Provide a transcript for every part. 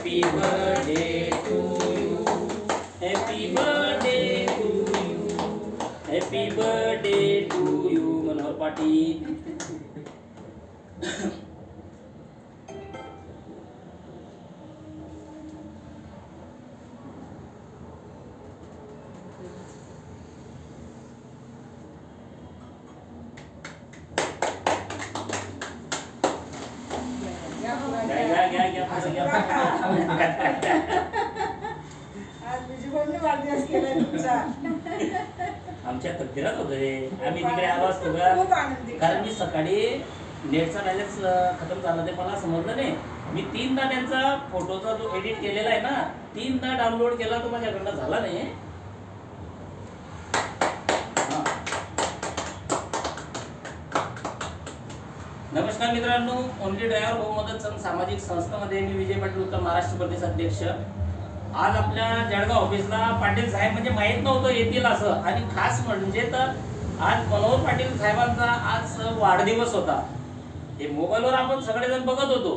Happy birthday to you, happy birthday to you, happy birthday to you Manohar Patil. आमच्या तकदीरात होते, आम्ही तिकडे आलो असतो का, कारण मी सकाळी नेटचा बॅलन्स खतम झाला ते मला समजलं नाही. मी 3दा त्यांचा फोटोचा जो एडिट केलेला आहे ना 3दा डाउनलोड केला, तो माझ्याकडनं झाला नाही. नमस्कार मित्रांनो, ओनली ड्रायव्हर बहुमदत संघ सामाजिक संस्थामध्ये मी विजय पाटील उत्तर महाराष्ट्र प्रदेश अध्यक्ष. आज आपल्या जळगाव ऑफिसला पाटील साहेब म्हणजे माहित नव्हतं येतील असं, आणि खास म्हणजे तर आज मनोहर पाटील साहेबांचा आज वाढदिवस होता. हे मोबाईलवर आपण सगळेजण बघत होतो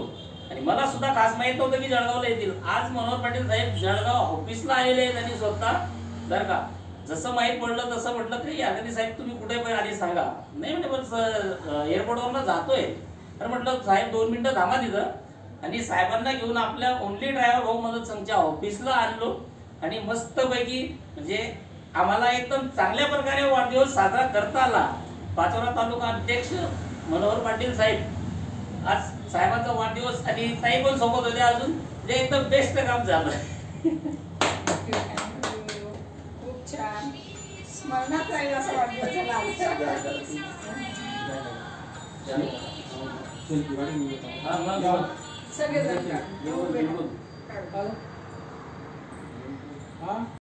आणि मला सुद्धा खास माहित नव्हतं की जळगावला येतील. आज मनोहर पाटील साहेब जळगाव ऑफिसला आलेले आहेत आणि स्वतः जर का जसं माहीत पडलं तसं म्हटलं की यादगी साहेब तुम्ही कुठे पण आधी सांगा. नाही म्हणजे बस एअरपोर्टवरनं जातोय, तर म्हटलं साहेब 2 मिनिटं थांबा तिथं, आणि साहेबांना घेऊन आपल्या ओनली ड्रायव्हर बहुमदत संघच्या ऑफिसला आणलो आणि मस्तपैकी म्हणजे आम्हाला एकदम चांगल्या प्रकारे वाढदिवस साजरा करता आला. पाचोरा तालुका अध्यक्ष मनोहर पाटील साहेब, आज साहेबांचा वाढदिवस आणि ताई पण सोबत होते अजून, जे एकदम बेस्ट काम झालं. स्मरणात राहील असं वाढदिवस झाला. सगळे